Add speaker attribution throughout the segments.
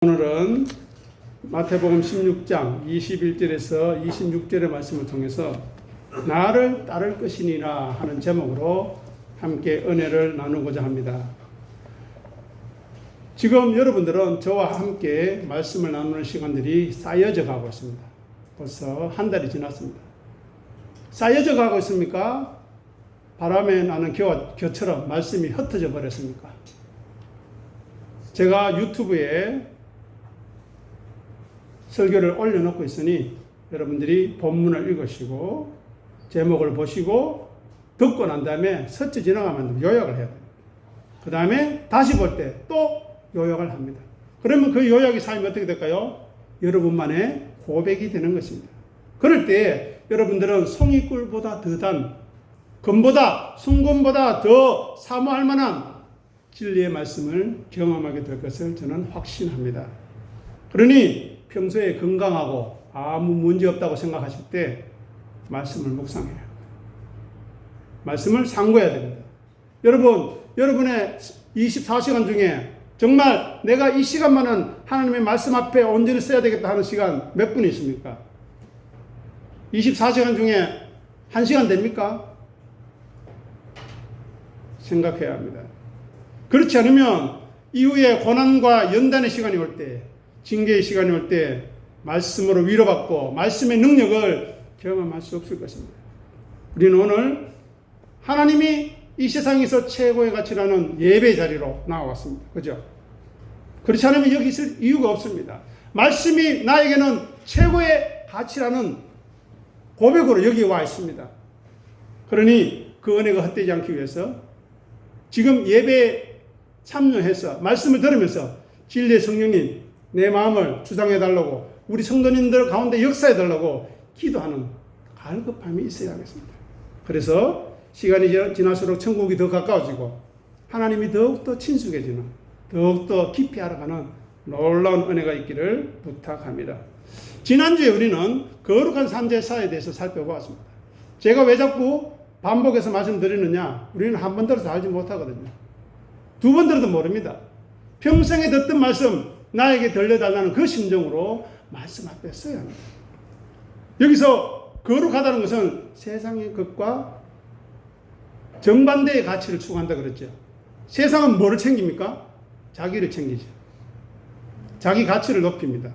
Speaker 1: 오늘은 마태복음 16장 21절에서 26절의 말씀을 통해서 나를 따를 것이니라 하는 제목으로 함께 은혜를 나누고자 합니다. 지금 여러분들은 저와 함께 말씀을 나누는 시간들이 쌓여져 가고 있습니다. 벌써 한 달이 지났습니다. 쌓여져 가고 있습니까? 바람에 나는 겨처럼 말씀이 흩어져 버렸습니까? 제가 유튜브에 설교를 올려놓고 있으니 여러분들이 본문을 읽으시고 제목을 보시고 듣고 난 다음에 스쳐 지나가면 요약을 해야 됩니다. 그 다음에 다시 볼 때 또 요약을 합니다. 그러면 그 요약이 삶이 어떻게 될까요? 여러분만의 고백이 되는 것입니다. 그럴 때 여러분들은 송이꿀보다 더 단, 금보다 순금보다 더 사모할 만한 진리의 말씀을 경험하게 될 것을 저는 확신합니다. 그러니 평소에 건강하고 아무 문제 없다고 생각하실 때 말씀을 묵상해야 합니다. 말씀을 상고해야 됩니다. 여러분의 24시간 중에 정말 내가 이 시간만은 하나님의 말씀 앞에 온전히 써야 되겠다 하는 시간 몇 분이 있습니까? 24시간 중에 1시간 됩니까? 생각해야 합니다. 그렇지 않으면 이후에 고난과 연단의 시간이 올 때, 징계의 시간이 올 때 말씀으로 위로받고 말씀의 능력을 경험할 수 없을 것입니다. 우리는 오늘 하나님이 이 세상에서 최고의 가치라는 예배 자리로 나와왔습니다. 그죠? 그렇지 않으면 여기 있을 이유가 없습니다. 말씀이 나에게는 최고의 가치라는 고백으로 여기 와 있습니다. 그러니 그 은혜가 헛되지 않기 위해서 지금 예배에 참여해서 말씀을 들으면서 진리의 성령님 내 마음을 주장해달라고 우리 성도님들 가운데 역사해달라고 기도하는 갈급함이 있어야 하겠습니다. 그래서 시간이 지날수록 천국이 더 가까워지고 하나님이 더욱더 친숙해지는 더욱더 깊이 알아가는 놀라운 은혜가 있기를 부탁합니다. 지난주에 우리는 거룩한 산제사에 대해서 살펴보았습니다. 제가 왜 자꾸 반복해서 말씀드리느냐? 우리는 한 번 들어서 알지 못하거든요. 두 번 들어도 모릅니다. 평생에 듣던 말씀 나에게 들려달라는 그 심정으로 말씀 앞에 써야 합니다. 여기서 거룩하다는 것은 세상의 것과 정반대의 가치를 추구한다 그랬죠. 세상은 뭐를 챙깁니까? 자기를 챙기죠. 자기 가치를 높입니다.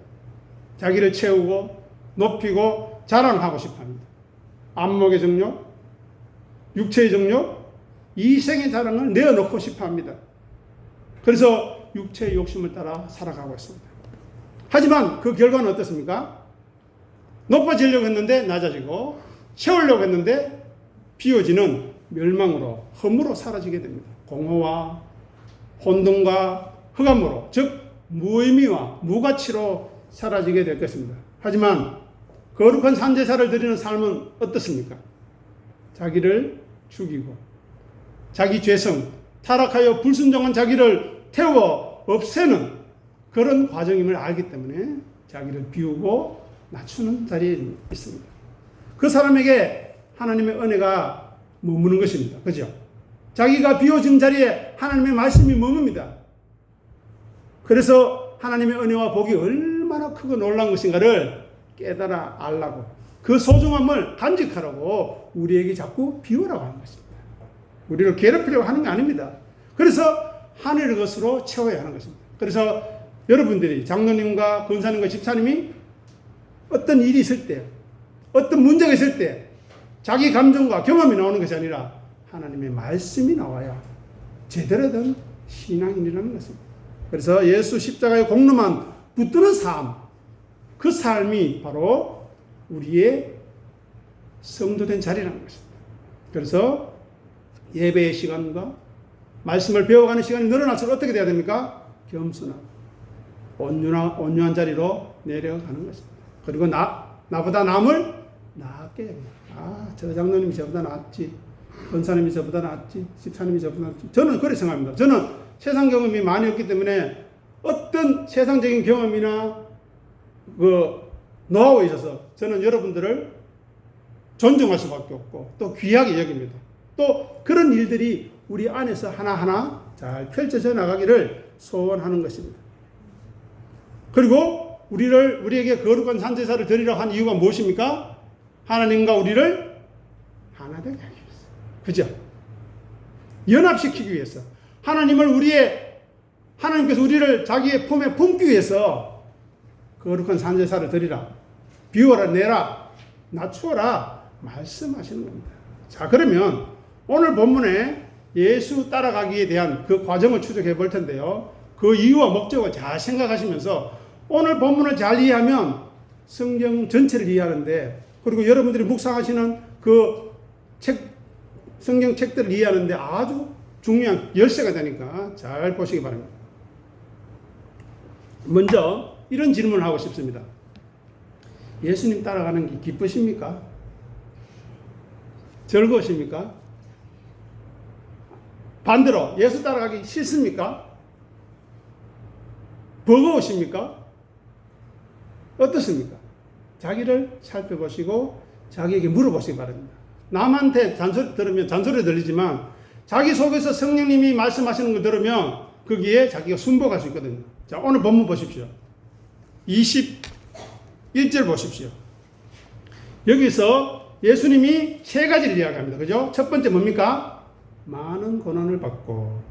Speaker 1: 자기를 채우고 높이고 자랑하고 싶어 합니다. 안목의 정욕, 육체의 정욕, 이생의 자랑을 내어놓고 싶어 합니다. 그래서 육체의 욕심을 따라 살아가고 있습니다. 하지만 그 결과는 어떻습니까? 높아지려고 했는데 낮아지고 채우려고 했는데 비워지는 멸망으로 험으로 사라지게 됩니다. 공허와 혼돈과 흑암으로 즉 무의미와 무가치로 사라지게 될 것입니다. 하지만 거룩한 산제사를 드리는 삶은 어떻습니까? 자기를 죽이고 자기 죄성, 타락하여 불순종한 자기를 태워 없애는 그런 과정임을 알기 때문에 자기를 비우고 낮추는 자리에 있습니다. 그 사람에게 하나님의 은혜가 머무는 것입니다. 그죠? 자기가 비워진 자리에 하나님의 말씀이 머뭅니다. 그래서 하나님의 은혜와 복이 얼마나 크고 놀라운 것인가를 깨달아 알라고 그 소중함을 간직하라고 우리에게 자꾸 비우라고 하는 것입니다. 우리를 괴롭히려고 하는 게 아닙니다. 그래서 하늘의 것으로 채워야 하는 것입니다. 그래서 여러분들이 장로님과 권사님과 집사님이 어떤 일이 있을 때, 어떤 문제가 있을 때 자기 감정과 경험이 나오는 것이 아니라 하나님의 말씀이 나와야 제대로 된 신앙인이라는 것입니다. 그래서 예수 십자가의 공로만 붙드는 삶, 그 삶이 바로 우리의 성도된 자리라는 것입니다. 그래서 예배의 시간과 말씀을 배워가는 시간이 늘어날수록 어떻게 돼야 됩니까? 겸손하고 온유한 자리로 내려가는 것입니다. 그리고 나보다 남을 낫게 됩니다. 저 장로님이 저보다 낫지, 권사님이 저보다 낫지, 집사님이 저보다 낫지. 저는 그렇게 생각합니다. 저는 세상 경험이 많이 없기 때문에 어떤 세상적인 경험이나 노하우에 있어서 저는 여러분들을 존중할 수밖에 없고 또 귀하게 여깁니다. 또 그런 일들이 우리 안에서 하나하나 잘 펼쳐져 나가기를 소원하는 것입니다. 그리고 우리에게 거룩한 산제사를 드리라고 한 이유가 무엇입니까? 하나님과 우리를 하나 되게 하기 위해서. 그죠? 연합시키기 위해서. 하나님께서 우리를 자기의 품에 품기 위해서 거룩한 산제사를 드리라. 비워라, 내라, 낮추어라. 말씀하시는 겁니다. 자, 그러면 오늘 본문에 예수 따라가기에 대한 그 과정을 추적해 볼 텐데요. 그 이유와 목적을 잘 생각하시면서 오늘 본문을 잘 이해하면 성경 전체를 이해하는데, 그리고 여러분들이 묵상하시는 그 성경 책들을 이해하는데 아주 중요한 열쇠가 되니까 잘 보시기 바랍니다. 먼저 이런 질문을 하고 싶습니다. 예수님 따라가는 게 기쁘십니까? 즐거우십니까? 반대로 예수 따라가기 싫습니까? 버거우십니까? 어떻습니까? 자기를 살펴보시고 자기에게 물어보시기 바랍니다. 남한테 잔소리 들으면 잔소리 들리지만 자기 속에서 성령님이 말씀하시는 걸 들으면 거기에 자기가 순복할 수 있거든요. 자, 오늘 본문 보십시오. 21절 보십시오. 여기서 예수님이 세 가지를 이야기합니다. 그죠? 첫 번째 뭡니까? 많은 고난을 받고,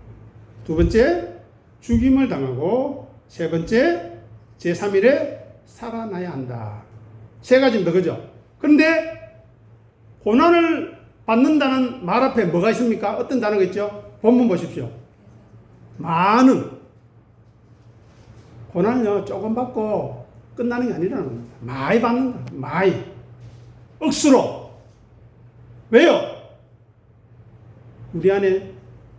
Speaker 1: 두 번째 죽임을 당하고, 세 번째 제3일에 살아나야 한다. 세 가지입니다. 그죠? 그런데 고난을 받는다는 말 앞에 뭐가 있습니까? 어떤 단어가 있죠? 본문 보십시오. 많은. 고난을요, 조금 받고 끝나는 게 아니라는 겁니다. 많이 받는다. 많이. 억수로. 왜요? 우리 안에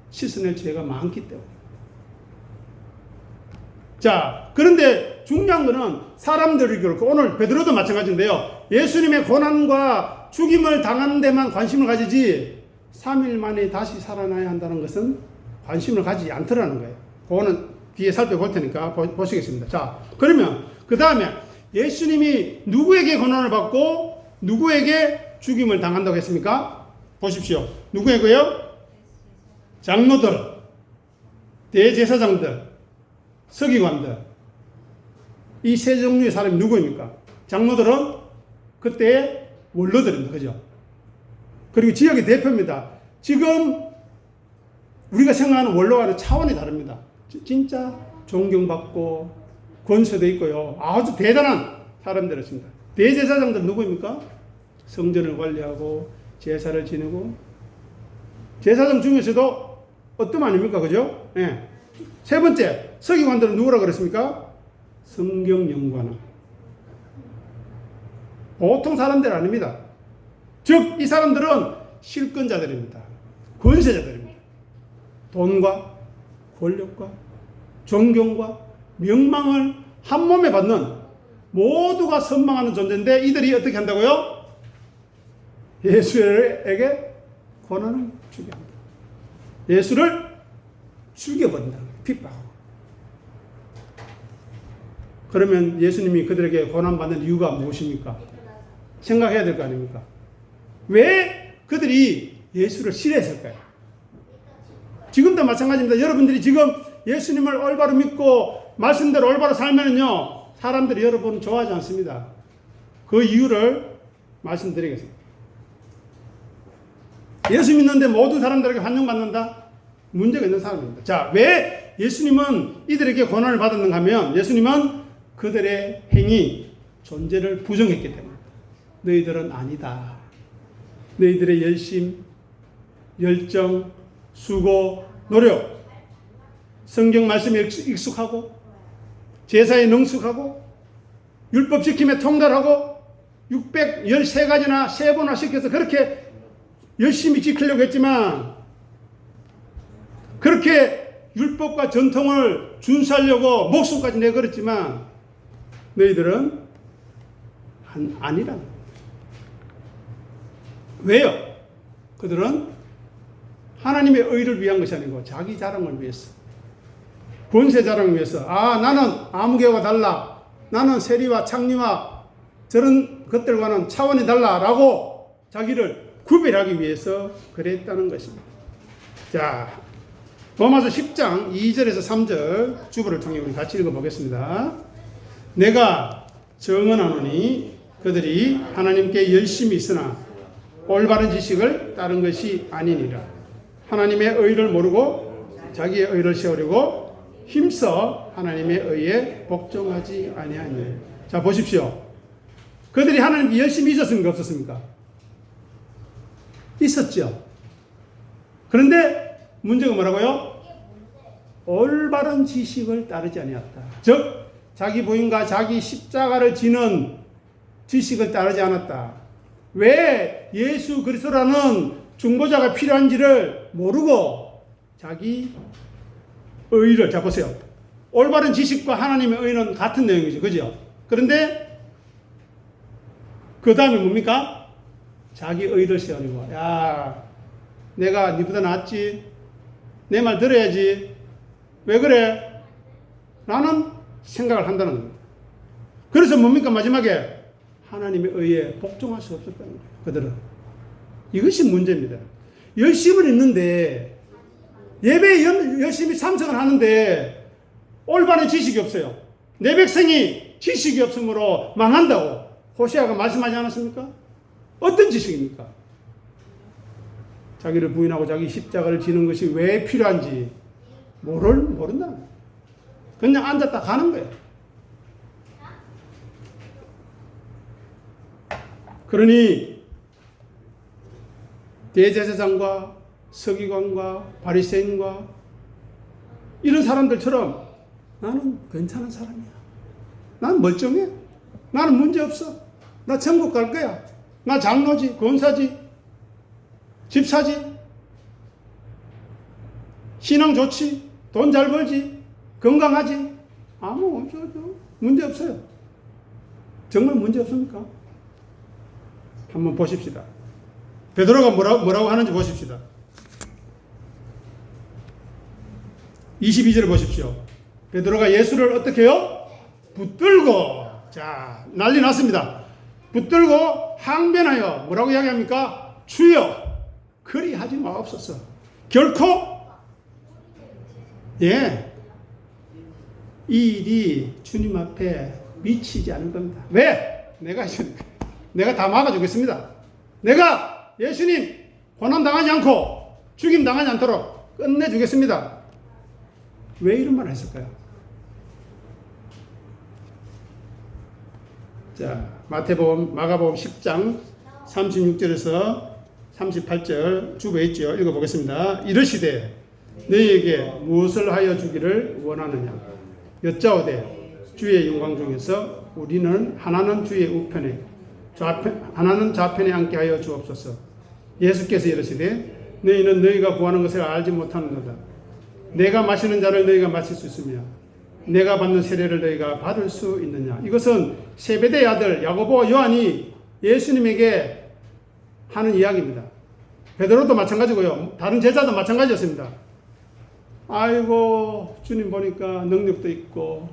Speaker 1: 씻어낼 죄가 많기 때문에. 자, 그런데 중요한 거는 사람들이 그렇고, 오늘 베드로도 마찬가지인데요. 예수님의 고난과 죽임을 당하는 데만 관심을 가지지 3일 만에 다시 살아나야 한다는 것은 관심을 가지지 않더라는 거예요. 그거는 뒤에 살펴볼 테니까 보시겠습니다. 자, 그러면 그 다음에 예수님이 누구에게 고난을 받고 누구에게 죽임을 당한다고 했습니까? 보십시오. 누구에게요? 장로들, 대제사장들, 서기관들. 이 세 종류의 사람이 누구입니까? 장로들은 그때의 원로들입니다. 그죠? 그리고 지역의 대표입니다. 지금 우리가 생각하는 원로와는 차원이 다릅니다. 진짜 존경받고 권세도 있고요. 아주 대단한 사람들이었습니다. 대제사장들은 누구입니까? 성전을 관리하고 제사를 지내고, 제사장 중에서도 어떤 아닙니까? 그죠? 네. 세 번째, 서기관들은 누구라고 그랬습니까? 성경 연구하는. 보통 사람들 아닙니다. 즉, 이 사람들은 실권자들입니다. 권세자들입니다. 돈과 권력과 존경과 명망을 한 몸에 받는, 모두가 선망하는 존재인데 이들이 어떻게 한다고요? 예수에게 고난을 주게 합니다. 예수를 죽여버린다. 핍박하고. 그러면 예수님이 그들에게 고난받는 이유가 무엇입니까? 생각해야 될 거 아닙니까? 왜 그들이 예수를 싫어했을까요? 지금도 마찬가지입니다. 여러분들이 지금 예수님을 올바로 믿고 말씀대로 올바로 살면요, 사람들이 여러분 좋아하지 않습니다. 그 이유를 말씀드리겠습니다. 예수 믿는데 모든 사람들에게 환영받는다? 문제가 있는 사람입니다. 자, 왜 예수님은 이들에게 고난을 받았는가 하면, 예수님은 그들의 행위, 존재를 부정했기 때문입니다. 너희들은 아니다. 너희들의 열심, 열정, 수고, 노력, 성경 말씀에 익숙하고, 제사에 능숙하고, 율법 지킴에 통달하고, 613가지나 3번이나 시켜서 그렇게 열심히 지키려고 했지만, 그렇게 율법과 전통을 준수하려고 목숨까지 내걸었지만, 너희들은 아니라는 거예요. 왜요? 그들은 하나님의 의를 위한 것이 아니고 자기 자랑을 위해서, 권세 자랑을 위해서, 나는 아무개와 달라, 나는 세리와 창리와 저런 것들과는 차원이 달라라고 자기를 구별하기 위해서 그랬다는 것입니다. 자, 로마서 10장 2절에서 3절 주보를 통해 우리 같이 읽어보겠습니다. 내가 증언하노니 그들이 하나님께 열심히 있으나 올바른 지식을 따른 것이 아니니라. 하나님의 의를 모르고 자기의 의를 세우려고 힘써 하나님의 의에 복종하지 아니하니. 자, 보십시오. 그들이 하나님께 열심히 있었습니까? 없었습니까? 있었죠. 그런데 문제가 뭐라고요? 올바른 지식을 따르지 아니었다. 즉 자기 부인과 자기 십자가를 지는 지식을 따르지 않았다. 왜 예수 그리스도라는 중보자가 필요한지를 모르고 자기 의를, 자 보세요. 올바른 지식과 하나님의 의는 같은 내용이죠. 그죠? 그런데 그 다음에 뭡니까? 자기 의를 세우고, 야, 내가 니보다 낫지? 내 말 들어야지. 왜 그래? 라는 생각을 한다는 겁니다. 그래서 뭡니까? 마지막에 하나님의 의에 복종할 수 없었다는 거예요. 그들은. 이것이 문제입니다. 열심은 있는데 예배에 열심히 참석을 하는데 올바른 지식이 없어요. 내 백성이 지식이 없으므로 망한다고 호세아가 말씀하지 않았습니까? 어떤 지식입니까? 자기를 부인하고 자기 십자가를 지는 것이 왜 필요한지 모른다는 거예요. 그냥 앉았다 가는 거예요. 그러니 대제사장과 서기관과 바리새인과 이런 사람들처럼 나는 괜찮은 사람이야. 나는 멀쩡해. 나는 문제 없어. 나 천국 갈 거야. 나 장로지, 권사지, 집사지, 신앙 좋지, 돈 잘 벌지, 건강하지. 아무 없어도 문제 없어요. 정말 문제 없습니까? 한번 보십시다. 베드로가 뭐라고 하는지 보십시다. 22절을 보십시오. 베드로가 예수를 어떻게 해요? 붙들고, 자, 난리 났습니다. 붙들고 항변하여 뭐라고 이야기합니까? 주여, 그리 하지 마옵소서. 결코, 예, 이 일이 주님 앞에 미치지 않을 겁니다. 왜? 내가 다 막아주겠습니다. 내가 예수님 고난 당하지 않고 죽임 당하지 않도록 끝내주겠습니다. 왜 이런 말을 했을까요? 자, 마태복음, 마가복음 10장 36절에서 38절 주부에 있죠. 읽어보겠습니다. 이르시되 너희에게 무엇을 하여 주기를 원하느냐 여짜오되 주의 영광 중에서 우리는 하나는 주의 우편에 하나는 좌편에 앉게 하여 주옵소서. 예수께서 이르시되 너희는 너희가 구하는 것을 알지 못하는도다. 내가 마시는 자를 너희가 마실 수 있으며 내가 받는 세례를 너희가 받을 수 있느냐. 이것은 세베대의 아들 야고보와 요한이 예수님에게 하는 이야기입니다. 베드로도 마찬가지고요. 다른 제자도 마찬가지였습니다. 아이고 주님 보니까 능력도 있고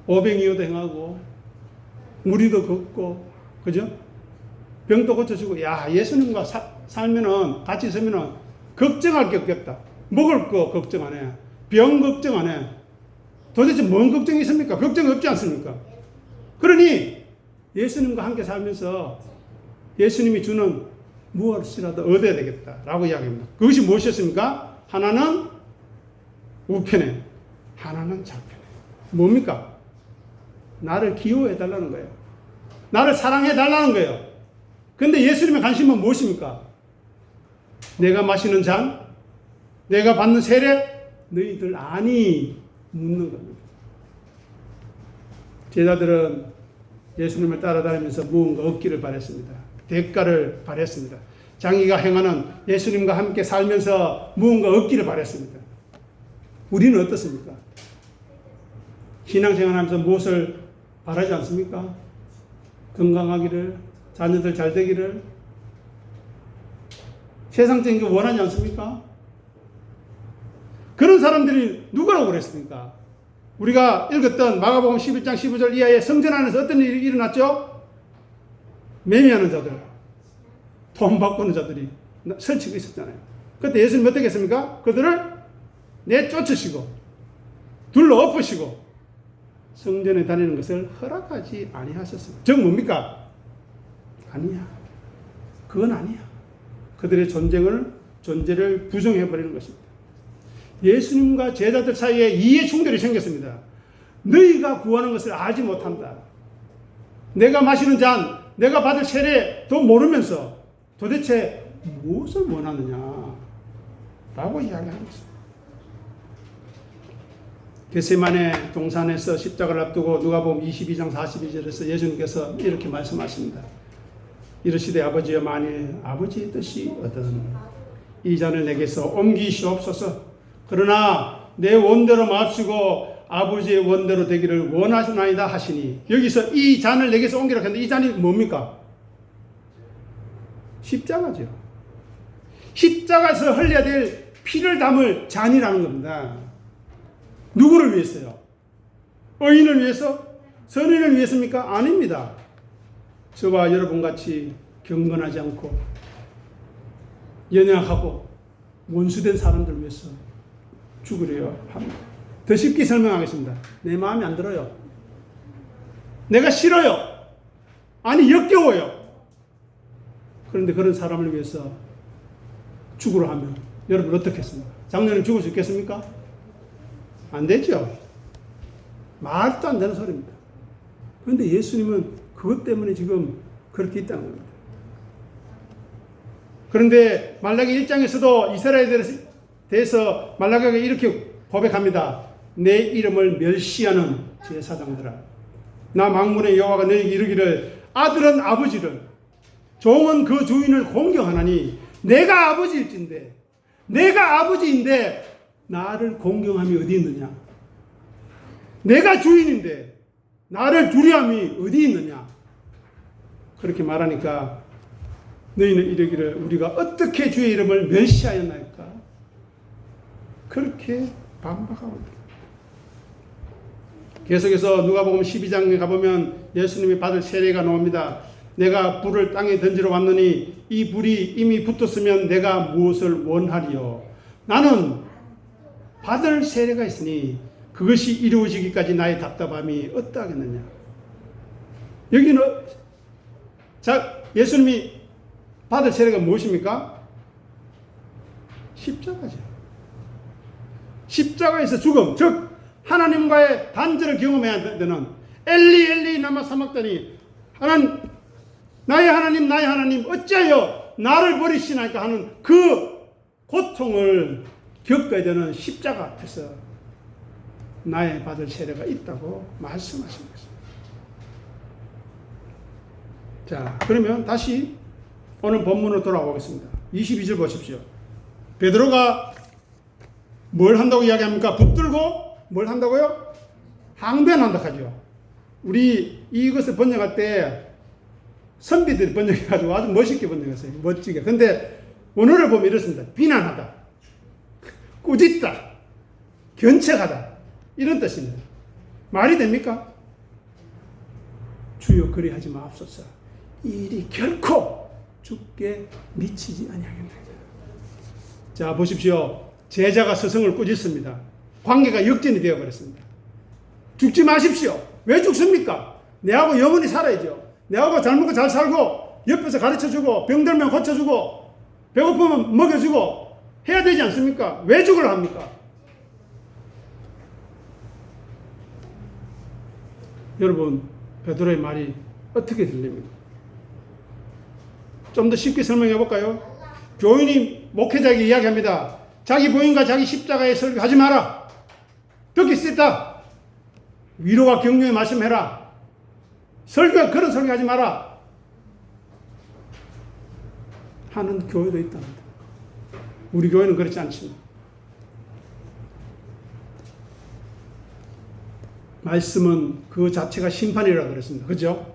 Speaker 1: 오병이어도 행하고 무리도 걷고 그죠? 병도 고쳐주고 야 예수님과 살면은 같이 있으면은 걱정할 게 없겠다. 먹을 거 걱정 안 해. 병 걱정 안 해. 도대체 뭔 걱정이 있습니까? 걱정이 없지 않습니까? 그러니 예수님과 함께 살면서 예수님이 주는 무엇이라도 얻어야 되겠다라고 이야기합니다. 그것이 무엇이었습니까? 하나는 우편에, 하나는 좌편에. 뭡니까? 나를 기호해 달라는 거예요. 나를 사랑해 달라는 거예요. 근데 예수님의 관심은 무엇입니까? 내가 마시는 잔, 내가 받는 세례, 너희들 아니 묻는 겁니다. 제자들은 예수님을 따라다니면서 무언가 얻기를 바랬습니다. 대가를 바랬습니다. 자기가 행하는 예수님과 함께 살면서 무언가 얻기를 바랬습니다. 우리는 어떻습니까? 신앙생활하면서 무엇을 바라지 않습니까? 건강하기를, 자녀들 잘 되기를, 세상적인 거 원하지 않습니까? 그런 사람들이 누구라고 그랬습니까? 우리가 읽었던 마가복음 11장 15절 이하의 성전 안에서 어떤 일이 일어났죠? 매매하는 자들, 돈 바꾸는 자들이 설치고 있었잖아요. 그때 예수님 어떻게 했습니까? 그들을 내쫓으시고 둘러 엎으시고 성전에 다니는 것을 허락하지 아니하셨습니다. 즉 뭡니까? 아니야. 그건 아니야. 그들의 존재를 부정해버리는 것입니다. 예수님과 제자들 사이에 이해 충돌이 생겼습니다. 너희가 구하는 것을 알지 못한다. 내가 마시는 잔, 내가 받을 세례도 모르면서 도대체 무엇을 원하느냐 라고 이야기하는 것입니다. 겟세마네 동산에서 십자가를 앞두고 누가복음 22장 42절에서 예수님께서 이렇게 말씀하십니다. 이르시되 아버지여 만일 아버지의 뜻이거든 이 잔을 내게서 옮기시옵소서. 그러나 내 원대로 마시고 아버지의 원대로 되기를 원하시나이다 하시니, 여기서 이 잔을 내게서 옮기라고 했는데 이 잔이 뭡니까? 십자가죠. 십자가에서 흘려야 될 피를 담을 잔이라는 겁니다. 누구를 위해서요? 의인을 위해서? 선인을 위해서입니까? 아닙니다. 저와 여러분같이 경건하지 않고 연약하고 원수된 사람들 위해서 죽으려 합니다. 더 쉽게 설명하겠습니다. 내 마음에 안 들어요. 내가 싫어요. 아니 역겨워요. 그런데 그런 사람을 위해서 죽으려 하면 여러분 어떻겠습니까? 작년에 죽을 수 있겠습니까? 안 되죠. 말도 안 되는 소리입니다. 그런데 예수님은 그것 때문에 지금 그렇게 있다는 겁니다. 그런데 말라기 1장에서도 이스라엘에 대해서 말라기가 이렇게 고백합니다. 내 이름을 멸시하는 제사장들아, 나 만군의 여호와가 너에게 이르기를 아들은 아버지를, 종은 그 주인을 공경하나니 내가 아버지일진데, 내가 아버지인데 나를 공경함이 어디 있느냐? 내가 주인인데 나를 두려움이 어디 있느냐? 그렇게 말하니까 너희는 이르기를 우리가 어떻게 주의 이름을 멸시하였나이까? 그렇게 반박하고 있다. 계속해서 누가복음 12장에 가보면 예수님이 받을 세례가 나옵니다. 내가 불을 땅에 던지러 왔느니 이 불이 이미 붙었으면 내가 무엇을 원하리요? 나는 받을 세례가 있으니 그것이 이루어지기까지 나의 답답함이 어떠하겠느냐? 여기는 예수님이 받을 세례가 무엇입니까? 십자가죠. 십자가에서 죽음, 즉 하나님과의 단절을 경험해야 되는 엘리 엘리 라마 사막다니, 나의 하나님 어찌하여 나를 버리시나이까 하는 그 고통을 겪어야 되는 십자가 앞에서 나의 받을 세례가 있다고 말씀하신 것입니다. 자, 그러면 다시 오늘 본문으로 돌아오겠습니다. 22절 보십시오. 베드로가 뭘 한다고 이야기합니까? 붙들고 뭘 한다고요? 항변한다 하죠. 우리 이것을 번역할 때 선비들이 번역해가지고 아주 멋있게 번역했어요. 멋지게. 근데 원어를 보면 이렇습니다. 비난하다, 꾸짖다, 견책하다, 이런 뜻입니다. 말이 됩니까? 주여 그리하지 마옵소서. 이 일이 결코 죽게 미치지 아니하겠나이다. 자, 보십시오. 제자가 스승을 꾸짖습니다. 관계가 역전이 되어버렸습니다. 죽지 마십시오. 왜 죽습니까? 내하고 영원히 살아야죠. 내하고 잘 먹고 잘 살고 옆에서 가르쳐주고 병들면 고쳐주고 배고프면 먹여주고 해야 되지 않습니까? 왜 죽으려 합니까? 여러분, 베드로의 말이 어떻게 들립니까? 좀 더 쉽게 설명해 볼까요? 교인이 목회자에게 이야기합니다. 자기 부인과 자기 십자가에 설교하지 마라. 듣기 싫다. 위로와 격려의 말씀해라. 그런 설교하지 마라. 하는 교회도 있답니다. 우리 교회는 그렇지 않습니다. 말씀은 그 자체가 심판이라고 그랬습니다. 그죠?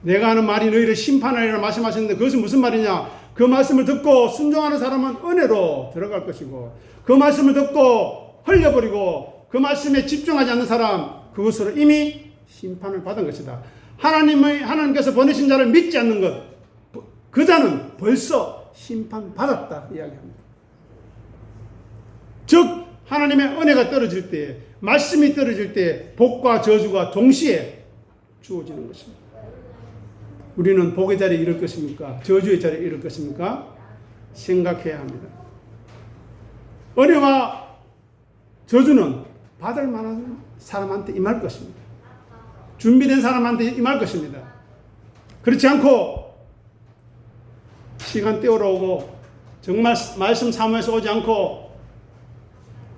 Speaker 1: 내가 하는 말이 너희를 심판하리라 말씀하셨는데 그것은 무슨 말이냐? 그 말씀을 듣고 순종하는 사람은 은혜로 들어갈 것이고, 그 말씀을 듣고 흘려버리고 그 말씀에 집중하지 않는 사람, 그것으로 이미 심판을 받은 것이다. 하나님께서 보내신 자를 믿지 않는 것, 그 자는 벌써 심판받았다 이야기합니다. 즉 하나님의 은혜가 떨어질 때, 말씀이 떨어질 때 복과 저주가 동시에 주어지는 것입니다. 우리는 복의 자리에 이를 것입니까? 저주의 자리에 이를 것입니까? 생각해야 합니다. 은혜와 저주는 받을 만한 사람한테 임할 것입니다. 준비된 사람한테 임할 것입니다. 그렇지 않고 시간 때우러 오고 정말 말씀 사모해서 오지 않고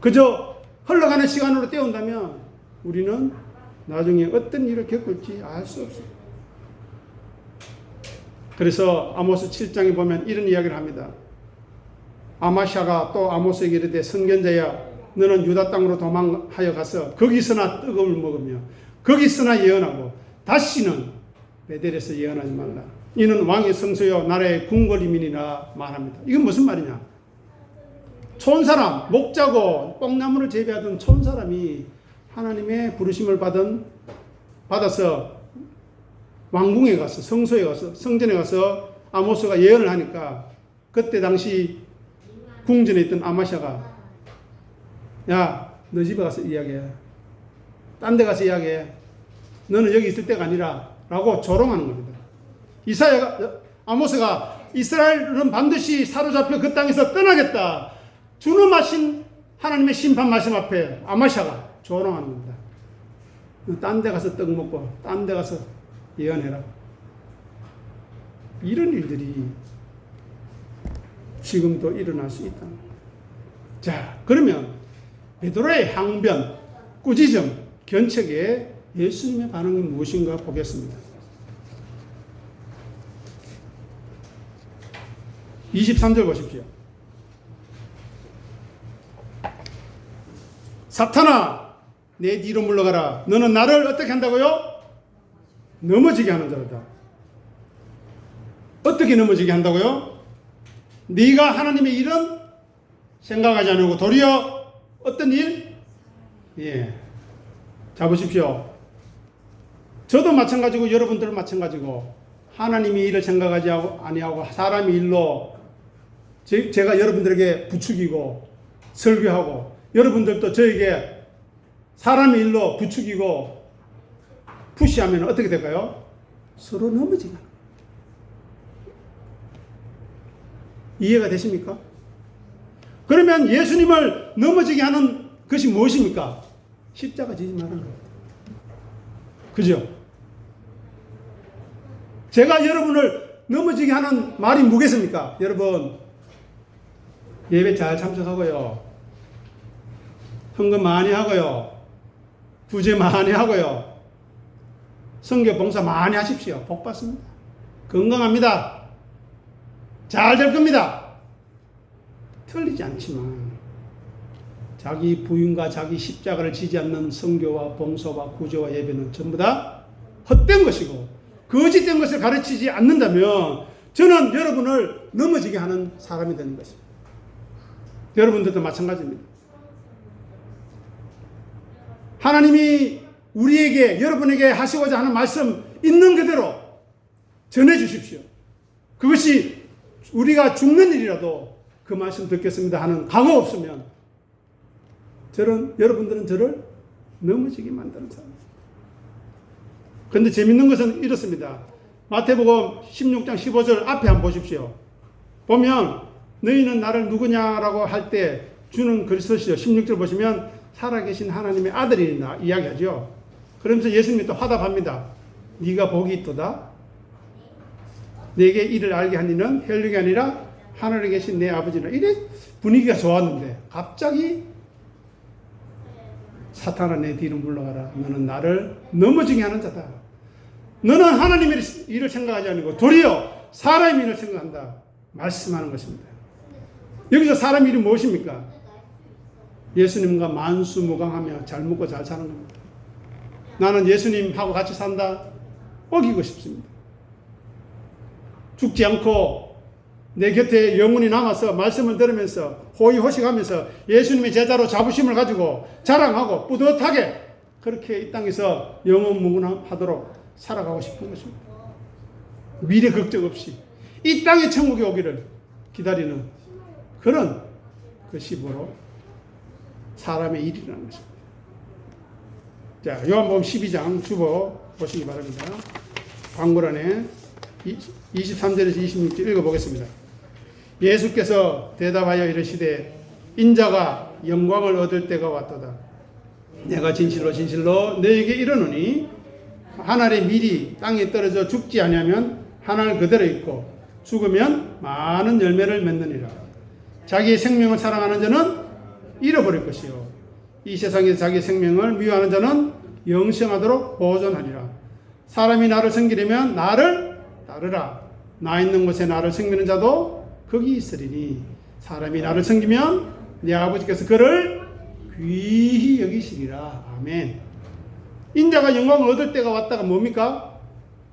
Speaker 1: 그저 흘러가는 시간으로 때운다면 우리는 나중에 어떤 일을 겪을지 알 수 없습니다. 그래서 아모스 7장에 보면 이런 이야기를 합니다. 아마샤가 또 아모스에게 이르되 선견자야 너는 유다 땅으로 도망하여 가서 거기서나 떡을 먹으며 거기서나 예언하고 다시는 베델에서 예언하지 말라. 이는 왕의 성소요 나라의 궁궐이민이라 말합니다. 이건 무슨 말이냐? 촌사람, 목자고 뽕나무를 재배하던 촌사람이 하나님의 부르심을 받아서 왕궁에 가서 성소에 가서 성전에 가서 아모스가 예언을 하니까 그때 당시 궁전에 있던 아마샤가 야, 너 집에 가서 이야기해. 딴 데 가서 이야기해. 너는 여기 있을 때가 아니라 라고 조롱하는 겁니다. 아모스가 이스라엘은 반드시 사로잡혀 그 땅에서 떠나겠다. 준엄하신 하나님의 심판 말씀 앞에 아마샤가 조롱하는 겁니다. 너 딴 데 가서 떡 먹고 딴 데 가서 예언해라. 이런 일들이 지금도 일어날 수 있다. 자, 그러면 베드로의 항변, 꾸짖음, 견책에 예수님의 반응이 무엇인가 보겠습니다. 23절 보십시오. 사탄아, 내 뒤로 물러가라. 너는 나를 어떻게 한다고요? 넘어지게 하는 자로다. 어떻게 넘어지게 한다고요? 네가 하나님의 일은 생각하지 않고 도리어 어떤 일? 예. 자 보십시오. 저도 마찬가지고 여러분들도 마찬가지고 하나님이 일을 생각하지 아니하고 사람의 일로 제가 여러분들에게 부추기고 설교하고 여러분들도 저에게 사람의 일로 부추기고 푸시하면 어떻게 될까요? 서로 넘어지게 합니다. 이해가 되십니까? 그러면 예수님을 넘어지게 하는 것이 무엇입니까? 십자가 지지 말라는 거예요. 그죠? 제가 여러분을 넘어지게 하는 말이 뭐겠습니까? 여러분, 예배 잘 참석하고요. 헌금 많이 하고요. 구제 많이 하고요. 선교 봉사 많이 하십시오. 복 받습니다. 건강합니다. 잘 될 겁니다. 틀리지 않지만 자기 부인과 자기 십자가를 지지 않는 선교와 봉사와 구제와 예배는 전부 다 헛된 것이고 거짓된 것을 가르치지 않는다면 저는 여러분을 넘어지게 하는 사람이 되는 것입니다. 여러분들도 마찬가지입니다. 하나님이 우리에게 여러분에게 하시고자 하는 말씀 있는 그대로 전해 주십시오. 그것이 우리가 죽는 일이라도 그 말씀 듣겠습니다 하는 각오 없으면 여러분들은 저를 넘어지게 만드는 사람입니다. 그런데 재밌는 것은 이렇습니다. 마태복음 16장 15절 앞에 한번 보십시오. 보면 너희는 나를 누구냐라고 할 때 주는 그리스도시요. 16절 보시면 살아계신 하나님의 아들이나 이야기하죠. 그러면서 예수님이 또 화답합니다. 네가 복이 있도다. 내게 이를 알게 한 이는 혈육이 아니라 하늘에 계신 내 아버지라. 이래 분위기가 좋았는데 갑자기 사탄아 내 뒤로 물러가라. 너는 나를 넘어지게 하는 자다. 너는 하나님의 일을 생각하지 않고 도리어 사람의 일을 생각한다. 말씀하는 것입니다. 여기서 사람 일이 무엇입니까? 예수님과 만수무강하며 잘 먹고 잘 사는 겁니다. 나는 예수님하고 같이 산다. 어기고 싶습니다. 죽지 않고 내 곁에 영혼이 남아서 말씀을 들으면서 호의호식하면서 예수님의 제자로 자부심을 가지고 자랑하고 뿌듯하게 그렇게 이 땅에서 영원무궁하도록 살아가고 싶은 것입니다. 미래 걱정 없이 이 땅의 천국에 오기를 기다리는 그런 것이 바로 사람의 일이라는 것입니다. 자, 요한복음 12장 주보 보시기 바랍니다. 광고란에 23절에서 26절 읽어보겠습니다. 예수께서 대답하여 이르시되 인자가 영광을 얻을 때가 왔도다. 내가 진실로 진실로 너에게 이르노니 한 알의 밀이 땅에 떨어져 죽지 아니하면 한 알 그대로 있고 죽으면 많은 열매를 맺느니라. 자기의 생명을 사랑하는 자는 잃어버릴 것이요 이 세상에서 자기의 생명을 미워하는 자는 영생하도록 보존하리라. 사람이 나를 섬기려면 나를 따르라. 나 있는 곳에 나를 섬기는 자도 거기 있으리니 사람이 나를 섬기면 내 아버지께서 그를 귀히 여기시리라. 아멘. 인자가 영광을 얻을 때가 왔다가 뭡니까?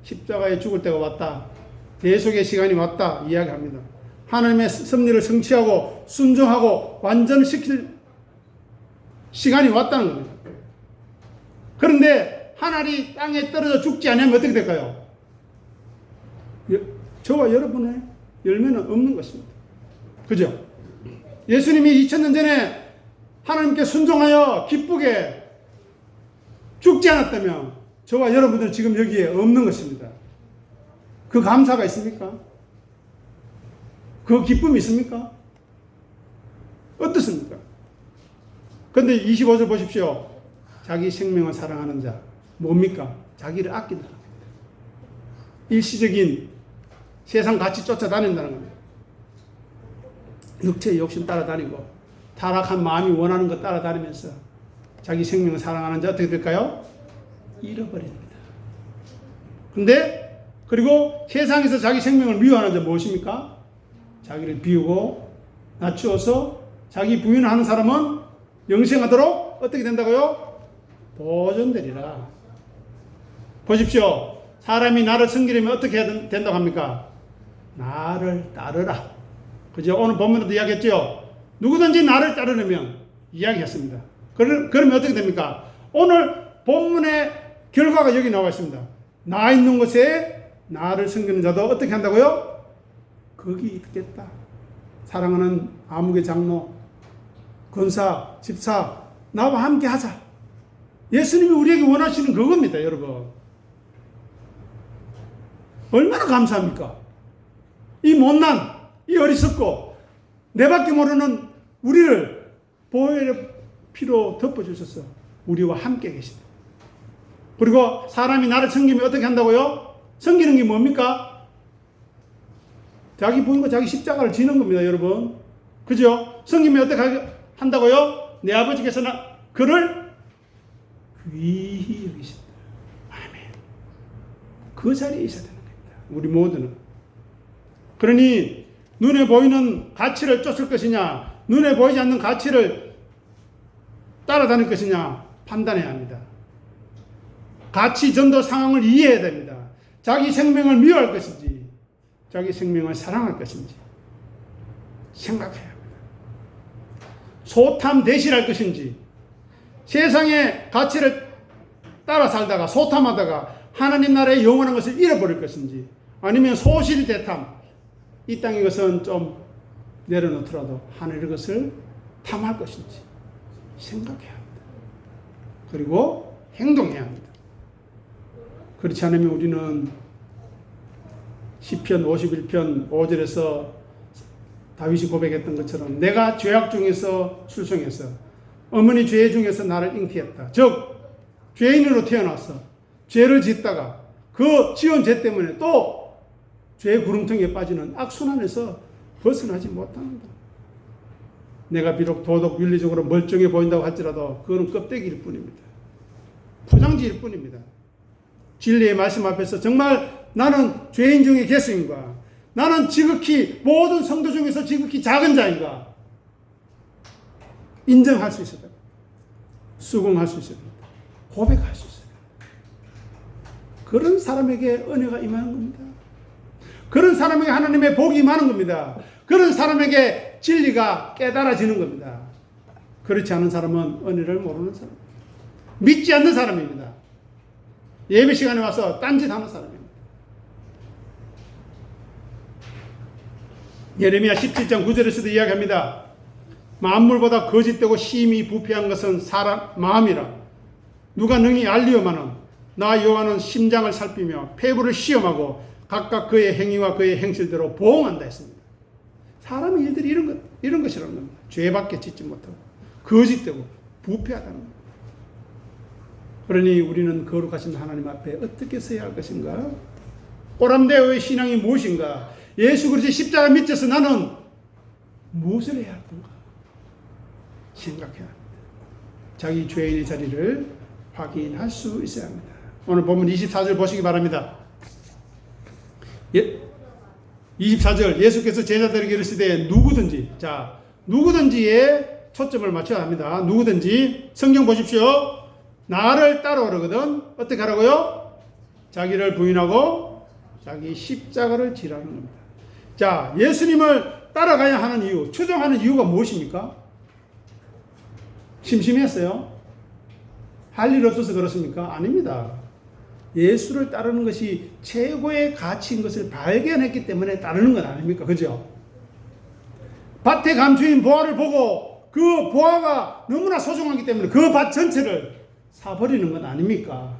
Speaker 1: 십자가에 죽을 때가 왔다. 대속의 시간이 왔다 이야기합니다. 하나님의 섭리를 성취하고 순종하고 완전시킬 시간이 왔다는 겁니다. 그런데 한 알이 땅에 떨어져 죽지 않으면 어떻게 될까요? 저와 여러분의 열매는 없는 것입니다. 그죠? 예수님이 2000년 전에 하나님께 순종하여 기쁘게 죽지 않았다면 저와 여러분들 지금 여기에 없는 것입니다. 그 감사가 있습니까? 그 기쁨이 있습니까? 어떻습니까? 그런데 25절 보십시오. 자기 생명을 사랑하는 자 뭡니까? 자기를 아낀다. 일시적인 세상 가치 쫓아다닌다는 겁니다. 육체의 욕심 따라다니고 타락한 마음이 원하는 것 따라다니면서 자기 생명을 사랑하는 자 어떻게 될까요? 잃어버립니다. 근데 그리고 세상에서 자기 생명을 미워하는 자 무엇입니까? 자기를 비우고 낮추어서 자기 부인을 하는 사람은 영생하도록 어떻게 된다고요? 보존되리라. 보십시오. 사람이 나를 섬기려면 어떻게 해야 된다고 합니까? 나를 따르라. 그죠? 오늘 본문에도 이야기했죠? 누구든지 나를 따르려면 이야기했습니다. 그러면 어떻게 됩니까? 오늘 본문의 결과가 여기 나와 있습니다. 나 있는 곳에 나를 섬기는 자도 어떻게 한다고요? 거기 있겠다. 사랑하는 아무개 장로, 권사, 집사, 나와 함께 하자. 예수님이 우리에게 원하시는 그겁니다, 여러분. 얼마나 감사합니까? 이 못난, 이 어리석고 내 밖에 모르는 우리를 보혈의 피로 덮어주셔서 우리와 함께 계시다. 그리고 사람이 나를 섬기면 어떻게 한다고요? 섬기는 게 뭡니까? 자기 부인과 자기 십자가를 지는 겁니다, 여러분. 그죠? 섬기면 어떻게 한다고요? 내 아버지께서 그를 귀히 여기신다. 아멘. 그 자리에 있어야 되는 겁니다. 우리 모두는. 그러니 눈에 보이는 가치를 쫓을 것이냐, 눈에 보이지 않는 가치를 따라다닐 것이냐 판단해야 합니다. 가치 전도 상황을 이해해야 됩니다. 자기 생명을 미워할 것인지 자기 생명을 사랑할 것인지 생각해야 합니다. 소탐 대실할 것인지 세상의 가치를 따라 살다가 소탐하다가 하나님 나라의 영원한 것을 잃어버릴 것인지 아니면 소실대탐 이 땅의 것은 좀 내려놓더라도 하늘의 것을 탐할 것인지 생각해야 합니다. 그리고 행동해야 합니다. 그렇지 않으면 우리는 시편 51편 5절에서 다윗이 고백했던 것처럼 내가 죄악 중에서 출생해서 어머니 죄 중에서 나를 잉태했다. 즉 죄인으로 태어나서 죄를 짓다가 그 지은 죄 때문에 또 죄의 구렁텅이에 빠지는 악순환에서 벗어나지 못한다. 내가 비록 도덕 윤리적으로 멀쩡해 보인다고 할지라도 그건 껍데기일 뿐입니다. 포장지일 뿐입니다. 진리의 말씀 앞에서 정말 나는 죄인 중에 개수인가? 나는 지극히 모든 성도 중에서 지극히 작은 자인가? 인정할 수 있어야 됩니다. 수긍할 수 있어야 됩니다. 고백할 수 있어야 됩니다. 그런 사람에게 은혜가 임하는 겁니다. 그런 사람에게 하나님의 복이 임하는 겁니다. 그런 사람에게 진리가 깨달아지는 겁니다. 그렇지 않은 사람은 은혜를 모르는 사람, 믿지 않는 사람입니다. 예배 시간에 와서 딴짓하는 사람입니다. 예레미야 17장 9절에서도 이야기합니다. 만물보다 거짓되고 심히 부패한 것은 사람 마음이라. 누가 능히 알리오마는 나 여호와는 심장을 살피며 폐부를 시험하고 각각 그의 행위와 그의 행실대로 보응한다 했습니다. 사람의 일들이 이런 것이라는 겁니다. 죄밖에 짓지 못하고 거짓되고 부패하다는 겁니다. 그러니 우리는 거룩하신 하나님 앞에 어떻게 서야 할 것인가? 오람되어의 신앙이 무엇인가? 예수 그리스도의 십자가 밑에서 나는 무엇을 해야 할 건가? 생각해야 합니다. 자기 죄인의 자리를 확인할 수 있어야 합니다. 오늘 본문 24절 보시기 바랍니다. 24절 예수께서 제자들에게 이르시되 누구든지에 초점을 맞춰야 합니다. 누구든지 성경 보십시오. 나를 따라오려거든 어떻게 하라고요? 자기를 부인하고 자기 십자가를 지라는 겁니다. 자, 예수님을 따라가야 하는 이유, 추종하는 이유가 무엇입니까? 심심했어요? 할 일 없어서 그렇습니까? 아닙니다. 예수를 따르는 것이 최고의 가치인 것을 발견했기 때문에 따르는 건 아닙니까? 그죠? 밭에 감추인 보화를 보고 그 보화가 너무나 소중하기 때문에 그 밭 전체를 사버리는 건 아닙니까?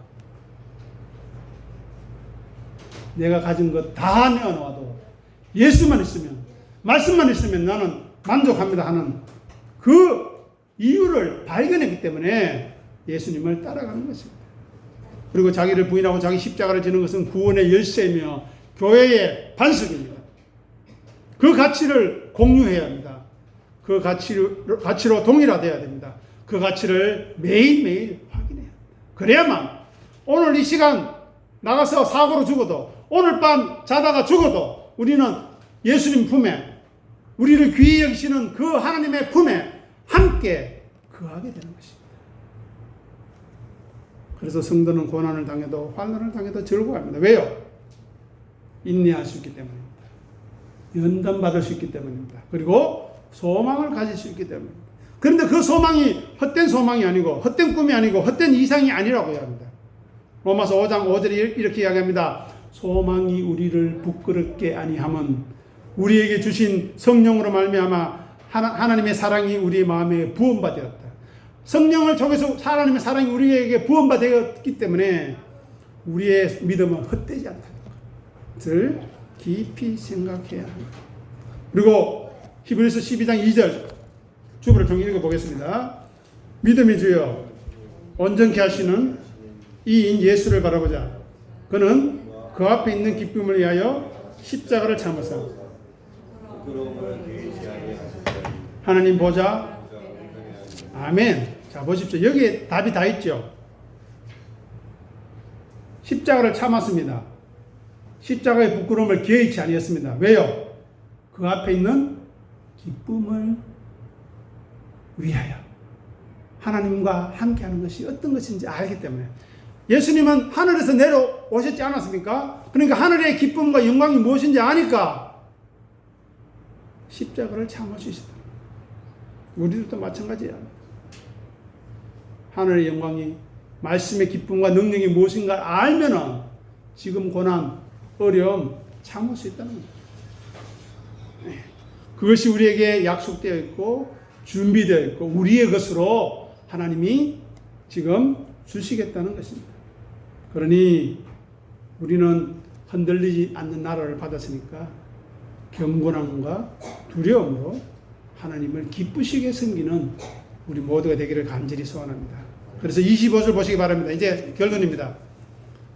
Speaker 1: 내가 가진 것 다 내어놓아도 예수만 있으면, 말씀만 있으면 나는 만족합니다 하는 그 이유를 발견했기 때문에 예수님을 따라가는 것입니다. 그리고 자기를 부인하고 자기 십자가를 지는 것은 구원의 열쇠이며 교회의 반석입니다. 그 가치를 공유해야 합니다. 그 가치로 동일화되어야 됩니다. 그 가치를 매일매일 확인해야 합니다. 그래야만 오늘 이 시간 나가서 사고로 죽어도, 오늘 밤 자다가 죽어도 우리는 예수님 품에, 우리를 귀히 여기시는 그 하나님의 품에 함께 거하게 되는 것입니다. 그래서 성도는 고난을 당해도 환난을 당해도 즐거워합니다. 왜요? 인내할 수 있기 때문입니다. 연단받을 수 있기 때문입니다. 그리고 소망을 가질 수 있기 때문입니다. 그런데 그 소망이 헛된 소망이 아니고 헛된 꿈이 아니고 헛된 이상이 아니라고 해야 합니다. 로마서 5장 5절이 이렇게 이야기합니다. 소망이 우리를 부끄럽게 아니함은 우리에게 주신 성령으로 말미암아 하나님의 사랑이 우리의 마음에 부음받았다. 성령을 통해서 하나님의 사랑이 우리에게 부음받았기 때문에 우리의 믿음은 헛되지 않다는 것을 깊이 생각해야 합니다. 그리고 히브리서 12장 2절 주부를 통해 읽어보겠습니다. 믿음의 주여 온전케 하시는 이인 예수를 바라보자. 그는 그 앞에 있는 기쁨을 위하여 십자가를 참으사 하나님 보자. 아멘. 자, 보십시오. 여기에 답이 다 있죠. 십자가를 참았습니다. 십자가의 부끄러움을 개의치 아니었습니다. 왜요? 그 앞에 있는 기쁨을 위하여 하나님과 함께하는 것이 어떤 것인지 알기 때문에. 예수님은 하늘에서 내려오셨지 않았습니까? 그러니까 하늘의 기쁨과 영광이 무엇인지 아니까 십자가를 참을 수 있었다. 우리들도 마찬가지야. 하늘의 영광이, 말씀의 기쁨과 능력이 무엇인가 알면은 지금 고난, 어려움 참을 수 있다는 거예요. 그것이 우리에게 약속되어 있고 준비되어 있고 우리의 것으로 하나님이 지금 주시겠다는 것입니다. 그러니 우리는 흔들리지 않는 나라를 받았으니까 경건함과 두려움으로 하나님을 기쁘시게 섬기는 우리 모두가 되기를 간절히 소원합니다. 그래서 25절 보시기 바랍니다. 이제 결론입니다.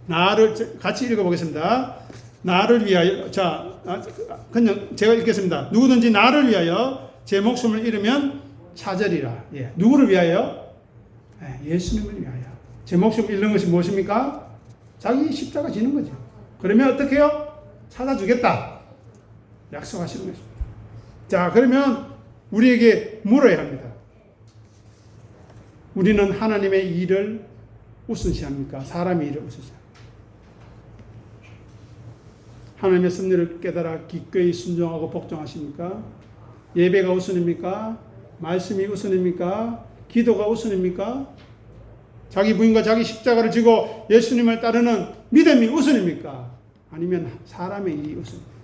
Speaker 1: 나를 같이 읽어보겠습니다. 나를 위하여, 자, 그냥 제가 읽겠습니다. 누구든지 나를 위하여 제 목숨을 잃으면 찾으리라. 예. 누구를 위하여? 예수님을 위하여. 제 목숨을 잃는 것이 무엇입니까? 자기 십자가 지는 거죠. 그러면 어떻게 해요? 찾아주겠다. 약속하시는 것입니다. 자, 그러면 우리에게 물어야 합니다. 우리는 하나님의 일을 우선시합니까? 사람의 일을 우선시합니까? 하나님의 섭리를 깨달아 기꺼이 순종하고 복종하십니까? 예배가 우선입니까? 말씀이 우선입니까? 기도가 우선입니까? 자기 부인과 자기 십자가를 지고 예수님을 따르는 믿음이 우선입니까? 아니면 사람의 일이 우선입니까?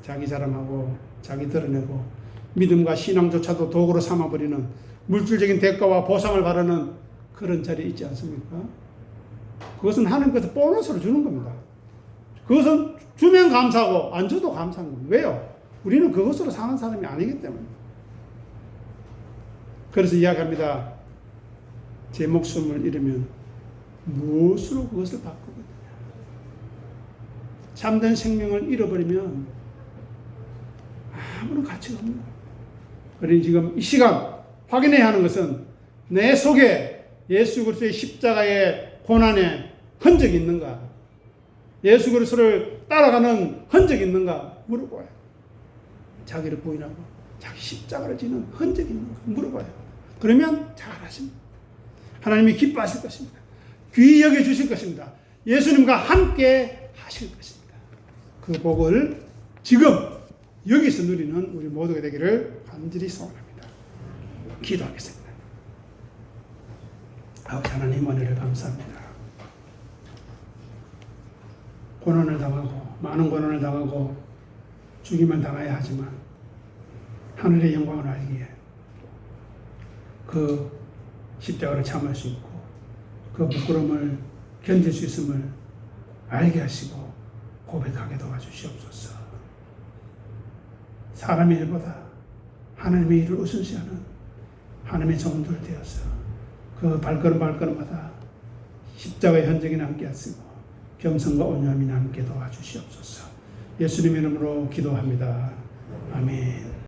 Speaker 1: 자기 자랑하고 자기 드러내고 믿음과 신앙조차도 도구로 삼아버리는 물질적인 대가와 보상을 바라는 그런 자리에 있지 않습니까? 그것은 하나님께서 보너스로 주는 겁니다. 그것은 주면 감사하고 안 줘도 감사한 겁니다. 왜요? 우리는 그것으로 사는 사람이 아니기 때문에. 그래서 이야기합니다. 제 목숨을 잃으면 무엇으로 그것을 바꾸거든요. 참된 생명을 잃어버리면 아무런 가치가 없는 겁니다. 그러니 지금 이 시간 확인해야 하는 것은 내 속에 예수 그리스도의 십자가의 고난의 흔적이 있는가? 예수 그리스도를 따라가는 흔적이 있는가? 물어봐요. 자기를 부인하고 자기 십자가를 지는 흔적이 있는가? 물어봐요. 그러면 잘하십니다. 하나님이 기뻐하실 것입니다. 귀히 여겨주실 것입니다. 예수님과 함께 하실 것입니다. 그 복을 지금 여기서 누리는 우리 모두가 되기를 간절히 소원합니다. 기도하겠습니다. 아버지 하나님 은혜를 감사합니다. 고난을 당하고 많은 고난을 당하고 죽임을 당해야 하지만 하늘의 영광을 알기에 그 십자가를 참을 수 있고 그 부끄러움을 견딜 수 있음을 알게 하시고 고백하게 도와주시옵소서. 사람의 일보다 하나님의 일을 우선시하는 하나님의 종들 되어서 그 발걸음마다 십자가의 흔적이 남게 하시고 겸손과 온유함이 남게 도와주시옵소서. 예수님의 이름으로 기도합니다. 아멘.